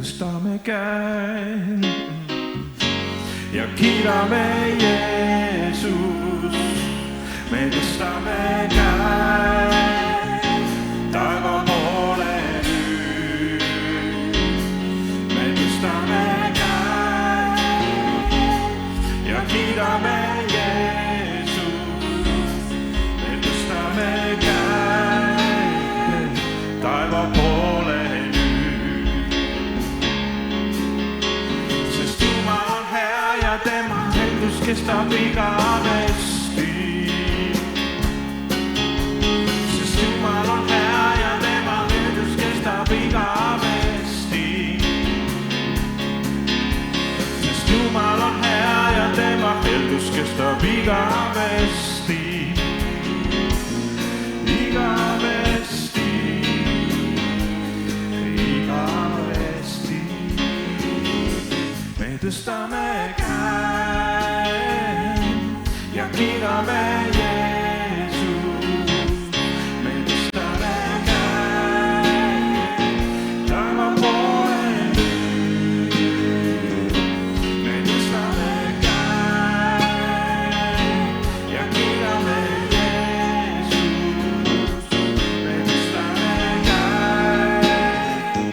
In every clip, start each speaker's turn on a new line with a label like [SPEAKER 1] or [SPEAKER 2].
[SPEAKER 1] tõstame käe ja kiidame Jeesus. Me tõstame käe taeva poole nüüd. Me tõstame käe ja kiidame Jeesus. Me tõstame käe taeva poole nüüd. Tema heldus kestab igavesti, sest Jumal on hea ja tema heldus kestab igavesti. Sest Jumal on hea ja tema heldus kestab igavesti. Igavesti, igavesti. Me tõstame ja kiidame Jeesus. Me tõstame käe taeva poole nüüd. Me tõstame käe ja kiidame Jeesus. Me tõstame käe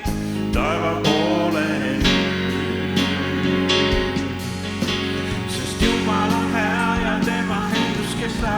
[SPEAKER 1] taeva poole nüüd. Sest Jumal on hea ja tema heldus kestab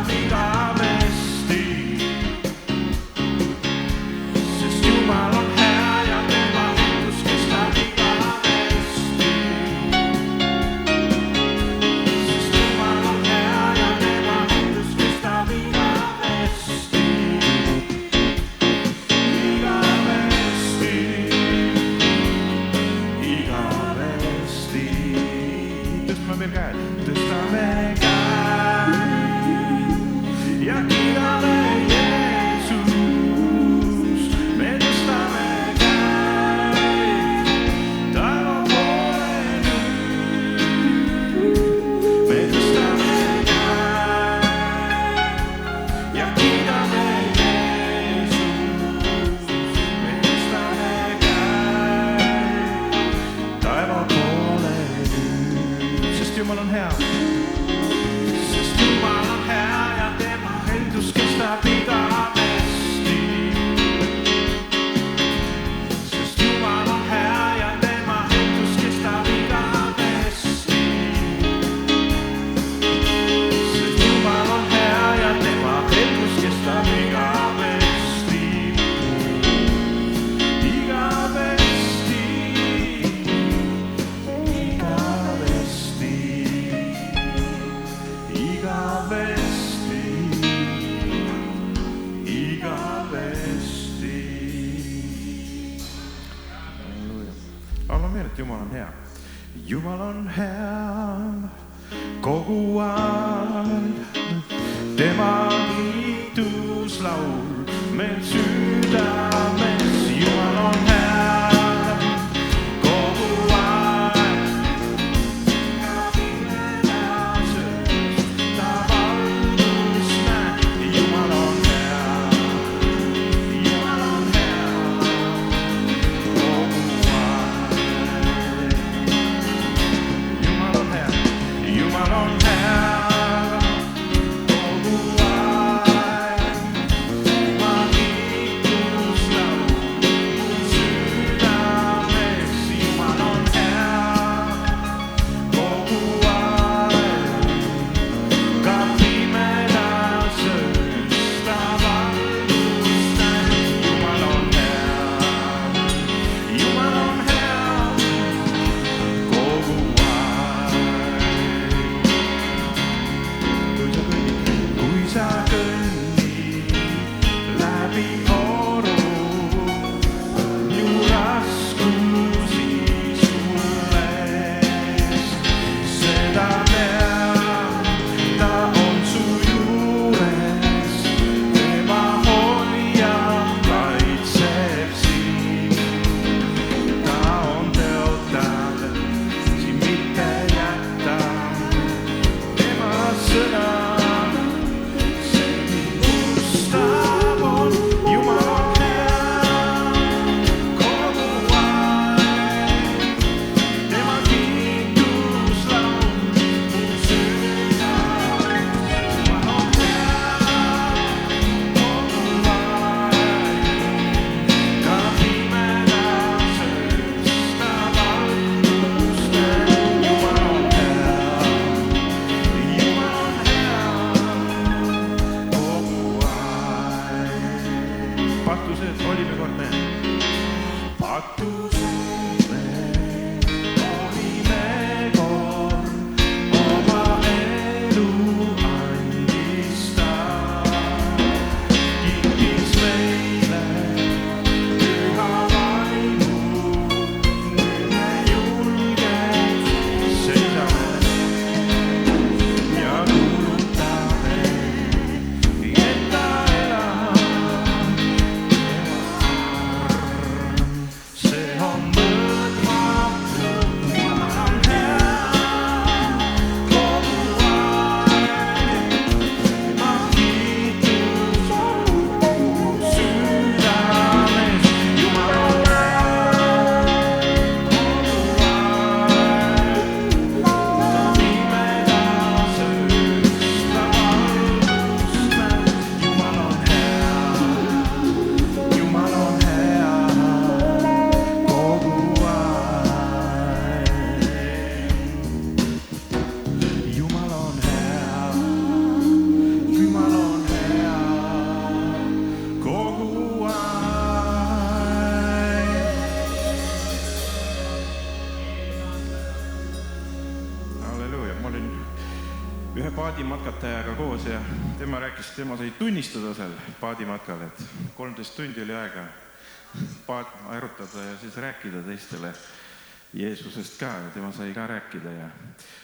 [SPEAKER 1] et Jumal on hea. Jumal on hea kogu aeg. Tema kiituslaul meil südames. Jumal on hea kogu aeg. Ka pimedasest ta valgust näeb. Jumal on hea. Jumal on hea kogu aeg. Jumal on hea. Jumal on hea. Ühe paadimatkatajaga koos ja tema rääkis, tema sai tunnistada seal paadimatkal, et 13 tundi oli aega paat aerutada ja siis rääkida teistele Jeesusest ka ja tema sai ka rääkida ja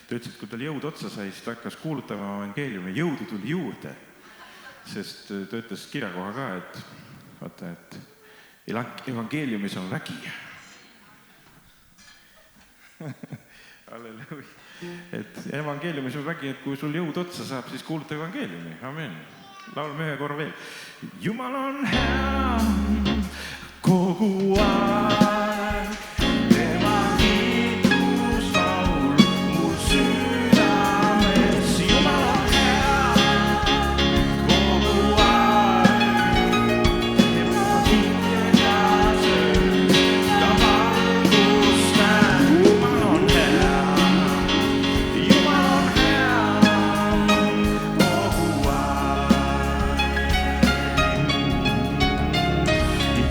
[SPEAKER 1] ta ütles, et kui tal jõud otsa sai, siis ta hakkas kuulutama evangeeliumi, jõudu tuli juurde, sest ta ütles kirjakoha ka, et vaata, et evangeeliumis on vägi. Halleluuja. Et evangeeliumis on vägi, et kui sul jõud otsa saab, siis kuuluta evangeeliumi. Amen. Laulame ühe korra veel. Jumal on hea kogu aeg. Tema kiituslaul mul südames. Jumal on hea kogu aeg. Tema kiitjasööd ta valgust näeb.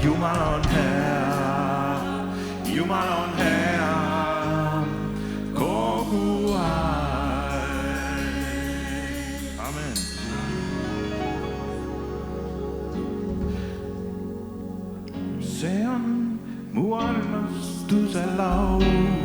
[SPEAKER 1] Jumal on hea. Jumal on hea kogu aeg. Amen. See on mu armastuse laul.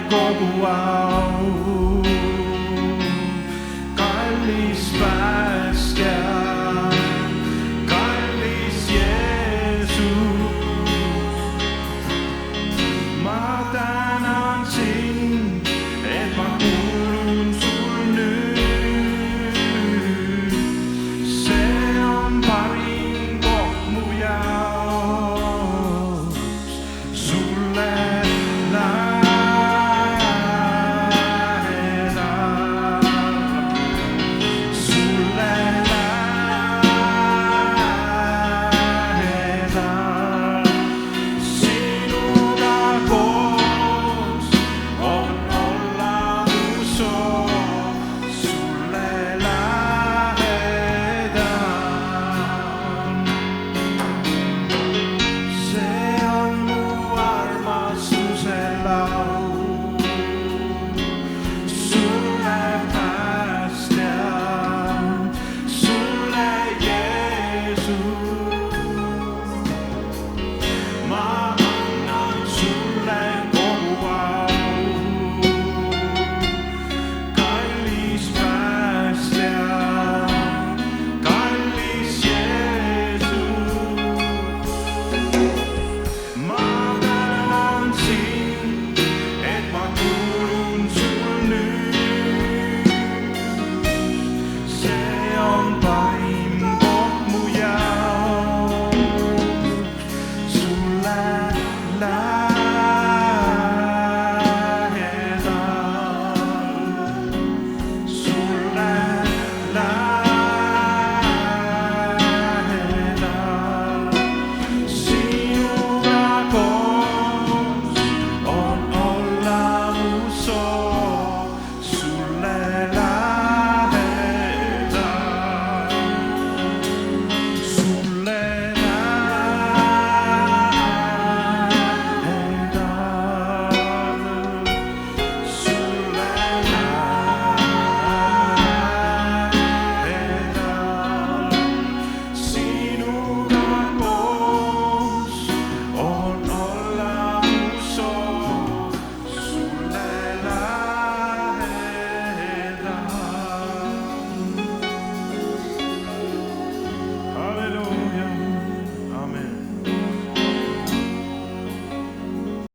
[SPEAKER 1] kogu au. Kallis päästja, kallis Jeesus, ma tänan sind.